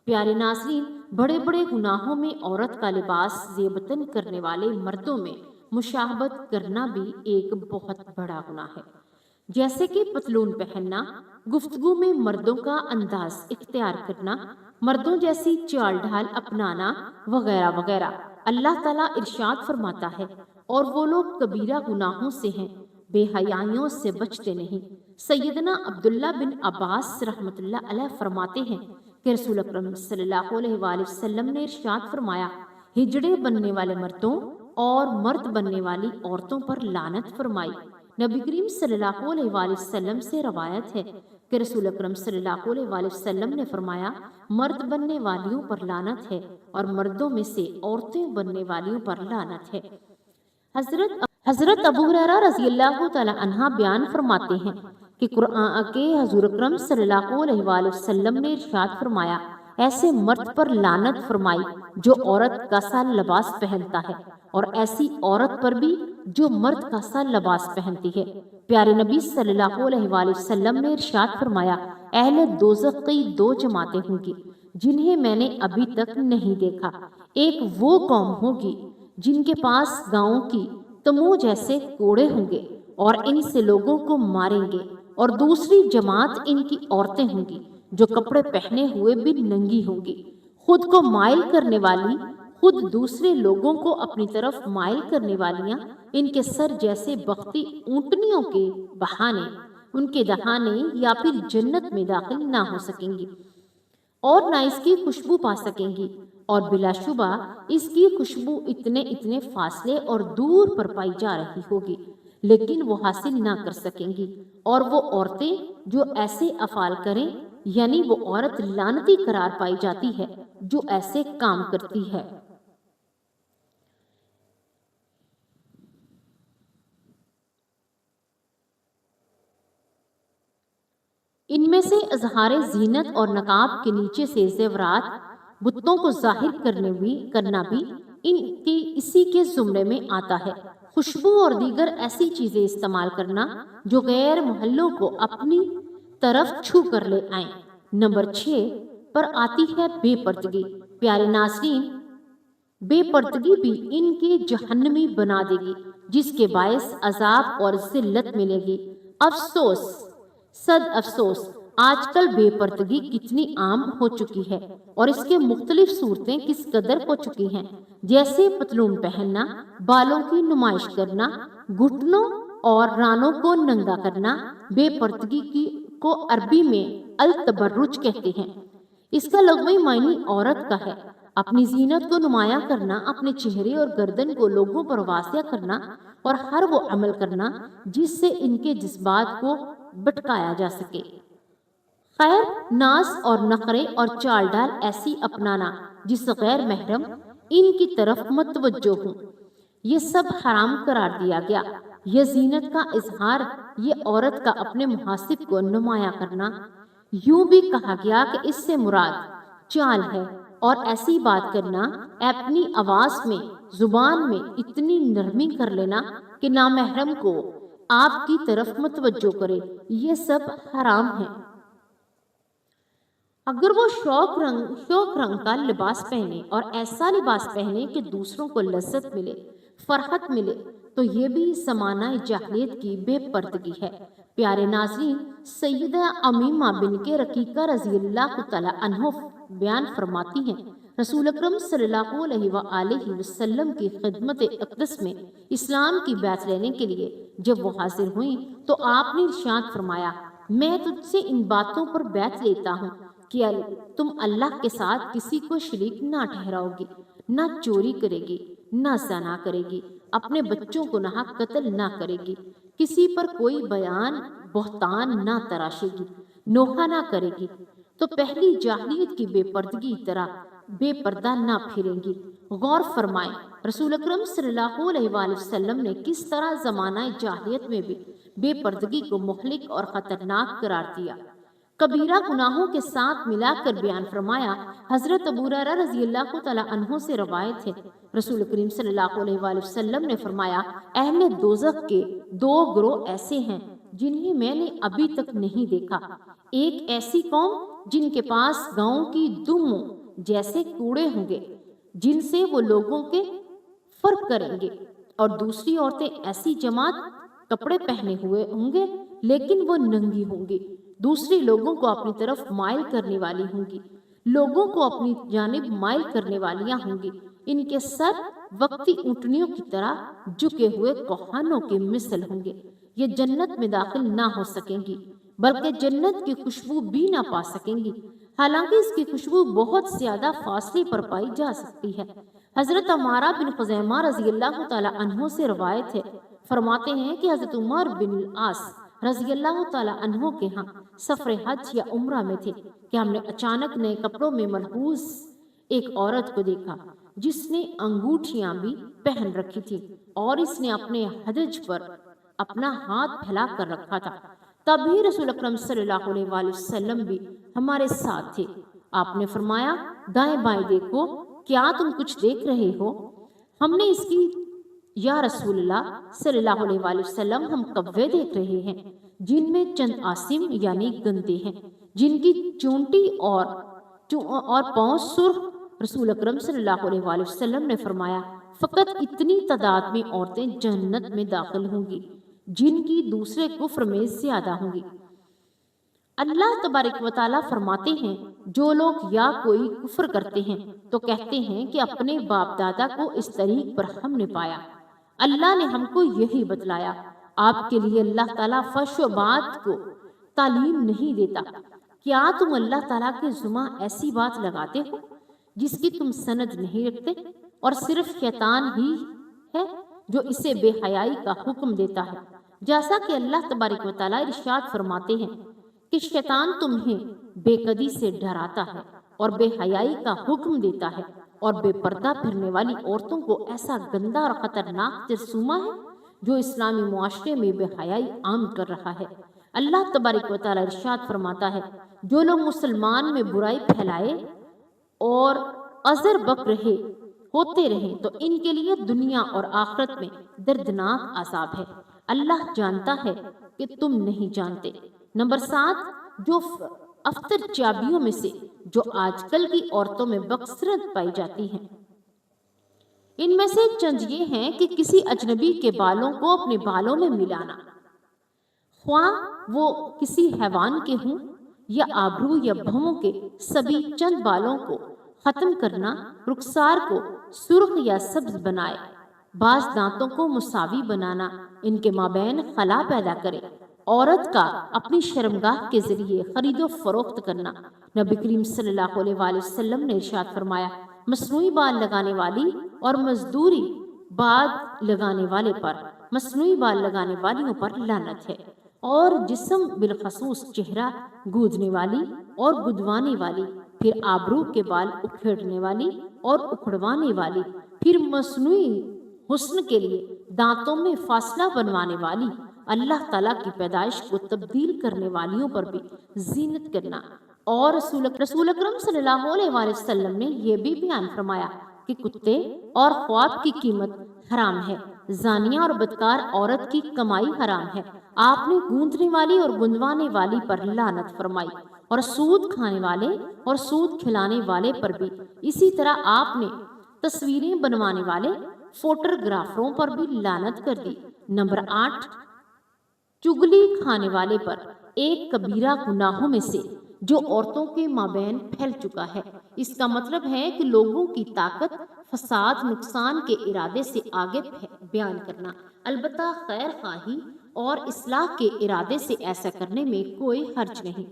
پیارے ناظرین، بڑے بڑے گناہوں میں عورت کا لباس زیبتن کرنے والے مردوں میں مشابہت کرنا بھی ایک بہت بڑا گناہ ہے، جیسے کہ پتلون پہننا، گفتگو میں مردوں کا انداز اختیار کرنا، مردوں جیسی چال ڈھال اپنانا وغیرہ وغیرہ۔ اللہ تعالیٰ ارشاد فرماتا ہے، اور وہ لوگ کبیرہ گناہوں سے ہیں، بے حیائیوں سے بچتے نہیں۔ سیدنا عبداللہ بن عباس رحمۃ اللہ علیہ فرماتے ہیں کہ رسول اکرم صلی اللہ علیہ وآلہ وسلم نے ارشاد فرمایا، ہجڑے بننے والے مردوں اور مرد بننے والی عورتوں پر لعنت فرمائی۔ نبی کریم صلی اللہ علیہ وآلہ وسلم سے روایت ہے کہ رسول اکرم صلی اللہ علیہ وآلہ وسلم نے فرمایا، مرد بننے والیوں پر لعنت ہے اور مردوں میں سے عورتیں بننے والیوں پر لعنت ہے۔ حضرت ابو ہریرہ رضی اللہ تعالی عنہ بیان فرماتے ہیں کہ قرآن کے حضور اکرم صلی اللہ علیہ وآلہ وسلم نے ارشاد فرمایا، ایسے مرد پر لعنت فرمائی جو عورت کا سا لباس پہنتا ہے، اور ایسی عورت پر بھی جو مرد کا سا لباس پہنتی ہے۔ پیارے نبی صلی اللہ علیہ وآلہ وسلم نے ارشاد فرمایا، اہل دوزخ کی 2 جماعتیں ہوں گی جنہیں میں نے ابھی تک نہیں دیکھا۔ ایک وہ قوم ہوگی جن کے پاس گاؤں کی تمو جیسے کوڑے ہوں گے اور ان سے لوگوں کو ماریں گے، اور دوسری جماعت ان کی عورتیں ہوں گی جو کپڑے پہنے ہوئے بھی ننگی ہوں گی، خود کو مائل کرنے والی، خود دوسرے لوگوں کو اپنی طرف مائل کرنے والیاں ان کے سر جیسے بختی اونٹنیوں کے بہانے ان کے دہانے یا پھر جنت میں داخل نہ ہو سکیں گی اور نہ اس کی خوشبو پا سکیں گی، اور بلا شبہ اس کی خوشبو اتنے فاصلے اور دور پر پائی جا رہی ہوگی، لیکن وہ حاصل نہ کر سکیں گی۔ اور وہ عورتیں جو ایسے افعال کریں، یعنی وہ عورت لعنتی قرار پائی جاتی ہے جو ایسے کام کرتی ہے۔ ان میں سے اظہار زینت اور نقاب کے نیچے سے زیورات بتوں کو ظاہر کرنا بھی ان کی اسی کے زمرے میں آتا ہے۔ خوشبو اور دیگر ایسی چیزیں استعمال کرنا جو غیر محلوں کو اپنی طرف چھو کر لے آئیں۔ نمبر 6 پر آتی ہے بے پردگی۔ پیارے ناظرین، بے پردگی بھی ان کے جہنمی بنا دے گی، جس کے باعث عذاب اور ذلت ملے گی۔ افسوس، صد افسوس، آج کل بے پردگی کتنی عام ہو چکی ہے اور اس کے مختلف صورتیں کس قدر ہو چکی ہیں، جیسے پتلون پہننا، بالوں کی نمائش کرنا، گھٹنوں اور رانوں کو ننگا کرنا۔ بے پردگی کو عربی میں التبرج کہتے ہیں۔ اس کا لغوی معنی عورت کا ہے۔ اپنی زینت کو نمایاں کرنا، اپنے چہرے اور گردن کو لوگوں پر واضح کرنا اور ہر وہ عمل کرنا جس سے ان کے جذبات کو بٹکایا جا سکے۔ خیر، ناز اور نخرے اور چال ڈال ایسی اپنانا جس غیر محرم ان کی طرف متوجہ ہوں، یہ سب حرام قرار دیا گیا۔ یہ زینت کا اظہار، یہ عورت کا اپنے محاسب کو نمایاں کرنا۔ یوں بھی کہا گیا کہ اس سے مراد چال ہے، اور ایسی بات کرنا، اپنی آواز میں، زبان میں اتنی نرمی کر لینا کہ نامحرم کو آپ کی طرف متوجہ کرے، یہ سب حرام ہے۔ اگر وہ شوق رنگ کا لباس پہنے اور ایسا لباس پہنے کہ دوسروں کو لذت ملے، فرحت ملے، تو یہ بھی زمانہ جاہلیت کی بے پردگی ہے۔ پیارے ناظرین، سیدہ امیمہ بنت رقیقہ رضی اللہ تعالیٰ عنہ بیان فرماتی ہیں، رسول اکرم صلی اللہ علیہ وآلہ وسلم کی خدمت اقدس میں اسلام کی بیعت لینے کے لیے جب وہ حاضر ہوئیں تو آپ نے ارشاد فرمایا، میں تجھ سے ان باتوں پر بیعت لیتا ہوں کہ تم اللہ کے ساتھ کسی کو شریک نہ ٹھہراؤ گی، نہ چوری کرے گی، نہ زنا کرے گی، اپنے بچوں کو ناحق قتل نہ کرے گی، کسی پر کوئی بیان بہتان نہ تراشے گی، نوحہ نہ کرے گی، تو پہلی جاہلیت کی بے پردگی طرح بے پردہ نہ پھریں گی۔ غور فرمائیں، رسول اکرم صلی اللہ علیہ وآلہ وسلم نے کس طرح زمانہ جاہلیت میں بھی بے پردگی کو مہلک اور خطرناک قرار دیا، کبیرہ گناہوں کے ساتھ ملا کر بیان فرمایا۔ حضرت ابو ہریرہ رضی اللہ تعالیٰ عنہ سے روایت ہے، رسول کریم صلی اللہ علیہ وآلہ وسلم نے فرمایا، اہل دوزخ کے دو گروہ ایسے ہیں جنہیں میں نے ابھی تک نہیں دیکھا، ایک ایسی قوم جن کے پاس گاؤں کی دموں جیسے کوڑے ہوں گے جن سے وہ لوگوں کے فرق کریں گے، اور دوسری عورتیں ایسی جماعت کپڑے پہنے ہوئے ہوں گے لیکن وہ ننگی ہوں گی، دوسری لوگوں کو اپنی طرف مائل کرنے والی ہوں گی، لوگوں کو اپنی جانب مائل کرنے والیاں ہوں گی، ان کے سر وقتی اونٹنیوں کی طرح جھکے ہوئے کوہانوں کے مثل ہوں گے، یہ جنت میں داخل نہ ہو سکیں گی بلکہ جنت کی خوشبو بھی نہ پا سکیں گی، حالانکہ اس کی خوشبو بہت زیادہ فاصلے پر پائی جا سکتی ہے۔ حضرت عمارہ بن خزیمہ رضی اللہ تعالیٰ عنہ سے روایت ہے، فرماتے ہیں کہ حضرت عمر بن العاص رضی اللہ تعالیٰ عنہ کے ہاں سفر حج یا عمرہ میں تھے کہ ہم نے اچانک نئے کپڑوں میں ملحوظ ایک عورت کو دیکھا جس نے انگوٹھیاں بھی پہن رکھی تھی اور اس نے اپنے ہدج پر اپنا ہاتھ پھیلا کر رکھا تھا۔ تبھی رسول اکرم صلی اللہ علیہ وآلہ وسلم بھی ہمارے ساتھ تھے، آپ نے فرمایا، دائیں بائیں دیکھو، کیا تم کچھ دیکھ رہے ہو؟ ہم نے اس کی، یا رسول اللہ صلی اللہ علیہ وآلہ وسلم، ہم کوے دیکھ رہے ہیں جن میں چند آسم یعنی گندے ہیں، جن کی چونٹی اور پاؤں سرخ۔ رسول اکرم صلی اللہ علیہ وآلہ وسلم نے فرمایا، فقط اتنی تعداد میں عورتیں جنت میں داخل ہوں گی جن کی دوسرے کفر میں زیادہ ہوں گی۔ اللہ تبارک و تعالیٰ فرماتے ہیں، جو لوگ یا کوئی کفر کرتے ہیں تو کہتے ہیں کہ اپنے باپ دادا کو اس طریق پر ہم نے پایا، اللہ نے ہم کو یہی بتلایا۔ آپ کے لیے اللہ تعالیٰ فحش و بات کو تعلیم نہیں دیتا، کیا تم اللہ تعالیٰ کے ذمہ ایسی بات لگاتے ہو جس کی تم سند نہیں رکھتے، اور صرف شیطان ہی ہے جو اسے بے حیائی کا حکم دیتا ہے، جیسا کہ اللہ تبارک و تعالیٰ ارشاد فرماتے ہیں کہ شیطان تمہیں بے قدی سے ڈراتا ہے اور بے حیائی کا حکم دیتا ہے، اور بے پردہ پھرنے والی عورتوں کو ایسا گندا اور خطرناک جرثومہ ہے جو اسلامی معاشرے میں بے حیائی عام کر رہا ہے۔ اللہ تبارک و تعالیٰ ارشاد فرماتا ہے، جو لوگ مسلمان میں برائی پھیلائے اور ازر بک رہے ہوتے رہیں تو ان کے لیے دنیا اور آخرت میں دردناک عذاب ہے، اللہ جانتا ہے کہ تم نہیں جانتے۔ نمبر 7، جو افطر چابیوں میں سے جو آج کل کی عورتوں میں بکثرت پائی جاتی ہیں، ان میں سے چند یہ ہیں کہ کسی اجنبی کے بالوں کو اپنے بالوں میں ملانا، خواہ وہ کسی حیوان کے ہوں یا آبرو یا بھووں کے سبھی چند بالوں کو ختم کرنا، رخسار کو سرخ یا سبز بنائے، بعض دانتوں کو مساوی بنانا، ان کے مابین خلا پیدا کرے، عورت کا اپنی شرمگاہ کے ذریعے خرید و فروخت کرنا۔ نبی کریم صلی اللہ علیہ وآلہ وسلم نے ارشاد فرمایا، مصنوعی بال لگانے والی اور مزدوری بال لگانے والے پر، مصنوعی بال لگانے والیوں پر لعنت ہے، اور جسم بالخصوص چہرہ گودنے والی اور گدوانے والی، پھر آبرو کے بال اکھیڑنے والی اور اکھڑوانے والی، پھر مصنوعی حسن کے لیے دانتوں میں فاصلہ بنوانے والی، اللہ تعالیٰ کی پیدائش کو تبدیل کرنے والیوں پر بھی زینت کرنا۔ اور رسول اکرم صلی اللہ علیہ وآلہ وسلم نے یہ بھی بیان فرمایا کہ کتے اور خواب کی قیمت حرام ہے، زانیہ اور بدکار عورت کی کمائی حرام ہے۔ آپ نے گوندنے والی اور گندوانے والی پر لعنت فرمائی، اور سود کھانے والے اور سود کھلانے والے پر بھی۔ اسی طرح آپ نے تصویریں بنوانے والے فوٹوگرافروں پر بھی لعنت کر دی۔ نمبر 8، چگلی کھانے والے پر ایک کبیرہ گناہوں میں سے جو عورتوں کے مابین پھیل چکا ہے۔ اس کا مطلب ہے کہ لوگوں کی طاقت، فساد، نقصان کے ارادے سے آگے بیان کرنا، البتہ خیر خواہی اور اصلاح کے ارادے سے ایسا کرنے میں کوئی حرج نہیں،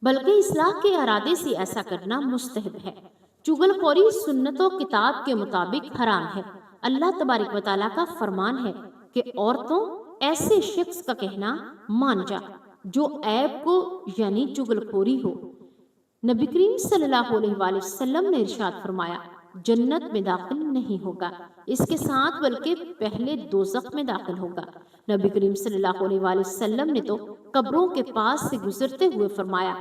بلکہ اصلاح کے ارادے سے ایسا کرنا مستحب ہے۔ چغل خوری سنت و کتاب کے مطابق حرام ہے۔ اللہ تبارک و تعالیٰ کا فرمان ہے کہ عورتوں ایسے شخص کا کہنا مان جا جو عیب کو یعنی چغل خوری ہو۔ نبی کریم صلی اللہ علیہ وآلہ وسلم نے ارشاد فرمایا، جنت میں داخل نہیں ہوگا، اس کے ساتھ بلکہ پہلے دوزخ میں داخل ہوگا۔ نبی کریم صلی اللہ علیہ وآلہ وسلم نے تو قبروں کے پاس سے گزرتے ہوئے فرمایا،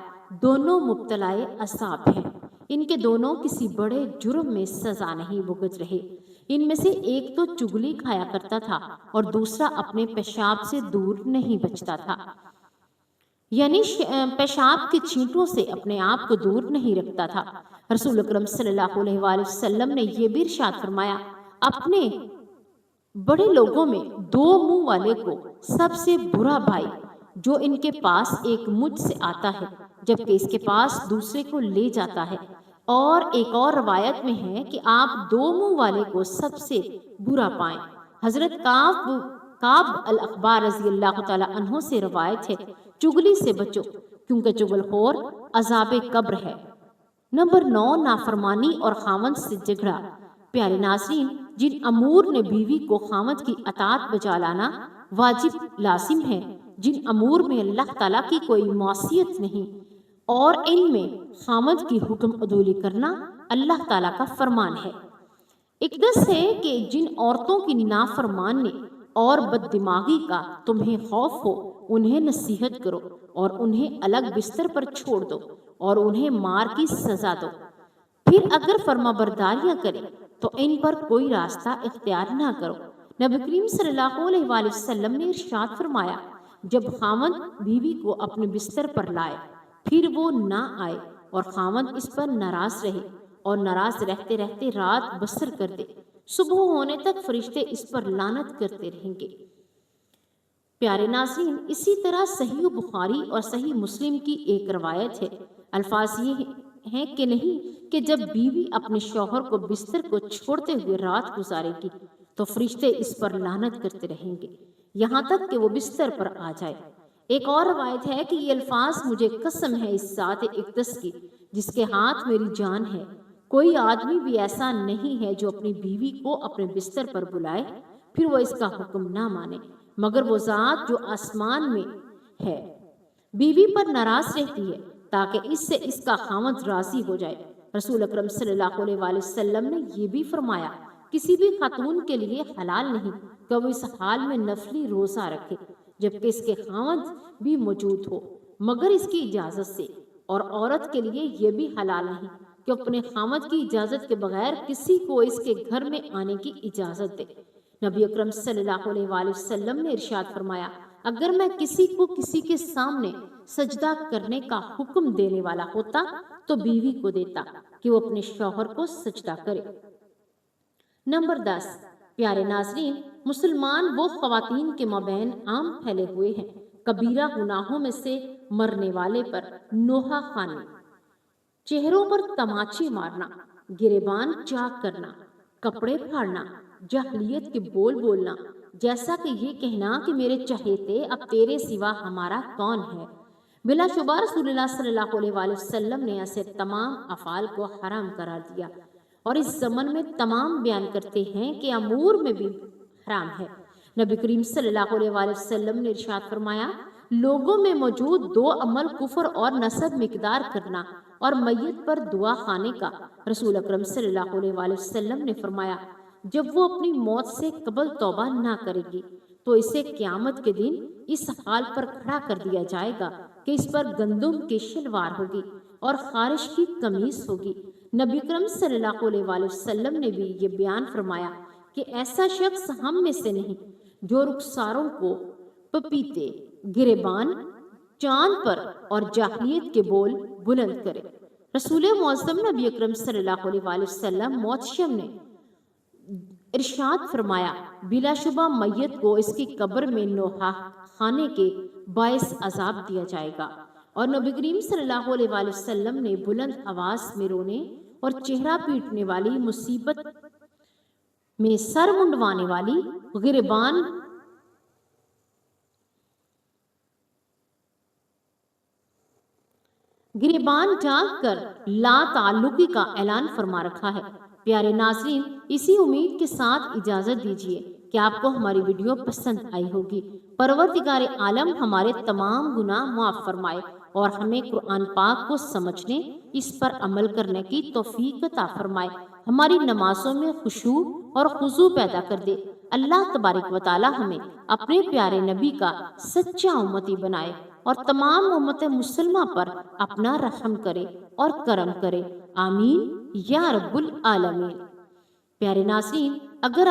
دونوں مبتلائے عذاب ہیں، ان کے دونوں کسی بڑے جرم میں سزا نہیں بھگت رہے۔ ان میں سے ایک تو چگلی کھایا کرتا تھا اور دوسرا اپنے پیشاب سے دور نہیں بچتا تھا، یعنی پیشاب کے چھینٹوں سے اپنے آپ کو دور نہیں رکھتا تھا۔ رسول اکرم صلی اللہ علیہ وآلہ وسلم نے یہ بھی ارشاد فرمایا، اپنے بڑے لوگوں میں دو منہ والے کو سب سے برا بھائی جو ان کے پاس ایک مجھ سے آتا ہے جبکہ اس کے پاس دوسرے کو لے جاتا ہے، اور ایک اور روایت میں ہے کہ آپ دو منہ والے کو سب سے برا پائیں۔ حضرت کعب الاحبار رضی اللہ تعالیٰ عنہ سے روایت ہے، چگلی سے بچو کیونکہ چغل خور عذاب قبر ہے۔ نمبر 9، نافرمانی اور خاوند سے جھگڑا۔ پیارے ناظرین، جن امور نے بیوی کو خاوند کی اطاعت بجا لانا واجب لازم ہے، جن امور میں اللہ تعالیٰ کی کوئی معصیت نہیں اور ان میں خاوند کی حکم عدولی کرنا اللہ تعالیٰ کا فرمان ہے۔ اقدس ہے کہ جن عورتوں کی نافرمانی اور بد دماغی کا تمہیں خوف ہو انہیں نصیحت کرو اور انہیں الگ بستر پر چھوڑ دو اور انہیں مار کی سزا دو، پھر اگر فرما برداریاں کریں تو ان پر کوئی راستہ اختیار نہ کرو۔ نبی کریم صلی اللہ علیہ وآلہ وسلم نے ارشاد فرمایا، جب خاوند بیوی کو اپنے بستر پر لائے پھر وہ نہ آئے اور خاوند اس پر ناراض رہے اور ناراض رہتے رہتے رات بسر کر دے، صبح ہونے تک فرشتے اس پر لعنت کرتے رہیں گے۔ پیارے ناظرین، اسی طرح صحیح بخاری اور صحیح مسلم کی ایک روایت ہے، الفاظ یہ ہیں کہ نہیں کہ جب بیوی اپنے شوہر کو بستر کو چھوڑتے ہوئے رات گزارے گی تو فرشتے اس پر لعنت کرتے رہیں گے یہاں تک کہ وہ بستر پر آ جائے۔ ایک اور روایت ہے کہ یہ الفاظ، مجھے قسم ہے اس ذات اقدس کی جس کے ہاتھ میری جان ہے، کوئی آدمی بھی ایسا نہیں ہے جو اپنی بیوی کو اپنے بستر پر بلائے پھر وہ اس کا حکم نہ مانے مگر وہ ذات جو آسمان میں ہے بیوی پر ناراض رہتی ہے تاکہ اس سے اس کا خاوند راضی ہو جائے۔ رسول اکرم صلی اللہ علیہ وآلہ وسلم نے یہ بھی فرمایا، کسی بھی خاتون کے لیے حلال نہیں کہ وہ اس حال میں نفلی روزہ رکھے جبکہ اس کے خاوند بھی موجود ہو مگر اس کی اجازت سے، اور عورت کے لیے یہ بھی حلال نہیں کہ اپنے خاوند کی اجازت کے بغیر کسی کو اس کے گھر میں آنے کی اجازت دے۔ نبی اکرم صلی اللہ علیہ وآلہ وسلم نے ارشاد فرمایا، اگر میں کسی کو کسی کے سامنے سجدہ کرنے کا حکم دینے والا ہوتا تو بیوی کو دیتا کہ وہ اپنے شوہر کو سجدہ کرے۔ نمبر 10، پیارے ناظرین، مسلمان وہ خواتین کے مابین عام پھیلے ہوئے ہیں، کبیرہ گناہوں میں سے مرنے والے پر نوحہ خوانی، چہروں پر تماچے مارنا، گریبان چاک کرنا، کپڑے پھاڑنا، جاہلیت کے بول بولنا، جیسا کہ یہ کہنا کہ میرے چہیتے اب تیرے سوا ہمارا کون ہے۔ بلا شبہ رسول اللہ صلی اللہ علیہ وآلہ وسلم نے ایسے تمام افعال کو حرام قرار دیا اور اس زمن میں تمام بیان کرتے ہیں کہ امور میں بھی حرام ہے۔ نبی کریم صلی اللہ علیہ وآلہ وسلم نے ارشاد فرمایا، لوگوں میں موجود دو عمل کفر اور نسب مقدار کرنا اور میت پر دعا خانے کا۔ رسول اکرم صلی اللہ علیہ وآلہ وسلم نے فرمایا، جب وہ اپنی موت سے قبل توبہ نہ کرے گی تو اسے قیامت کے دن اس حال پر کھڑا کر دیا جائے گا کہ اس پر گندم کی شلوار ہوگی اور خارش کی قمیص ہوگی۔ نبی اکرم صلی اللہ علیہ وآلہ وسلم نے بھی یہ بیان فرمایا کہ ایسا شخص ہم میں سے نہیں جو رخساروں کو پپیتے، گریبان، چاند پر اور جاہلیت کے بول بلند کرے۔ رسول معظم نبی اکرم صلی اللہ علیہ وآلہ وسلم محتشم نے ارشاد فرمایا بلا شبہ میت کو اس کی قبر میں نوحہ خانے کے باعث عذاب دیا جائے گا۔ اور نبی کریم صلی اللہ علیہ وآلہ وسلم نے بلند آواز میں رونے اور چہرہ پیٹنے والی، مصیبت میں سر منڈوانے والی، گریبان ڈھانک کر لا تعلقی کا اعلان فرما رکھا ہے۔ پیارے ناظرین، اسی امید کے ساتھ اجازت دیجیے کہ آپ کو ہماری ویڈیو پسند آئی ہوگی۔ پروردگار عالم ہمارے تمام گناہ معاف فرمائے اور ہمیں قرآن پاک کو سمجھنے، اس پر عمل کرنے کی توفیق عطا فرمائے، ہماری نمازوں میں خشوع اور خضوع پیدا کر دے۔ اللہ تبارک و تعالی ہمیں اپنے پیارے نبی کا سچا امتی بنائے اور تمام امت مسلمہ پر اپنا رحم کرے اور کرم کرے، آمین یا رب العالمین۔ پیارے ناظرین، اگر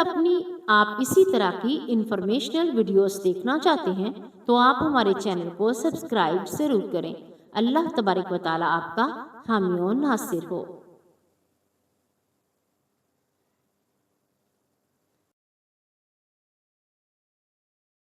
آپ اسی طرح کی انفارمیشنل ویڈیوز دیکھنا چاہتے ہیں تو آپ ہمارے چینل کو سبسکرائب ضرور کریں۔ اللہ تبارک و تعالی آپ کا حامی و ناصر ہو۔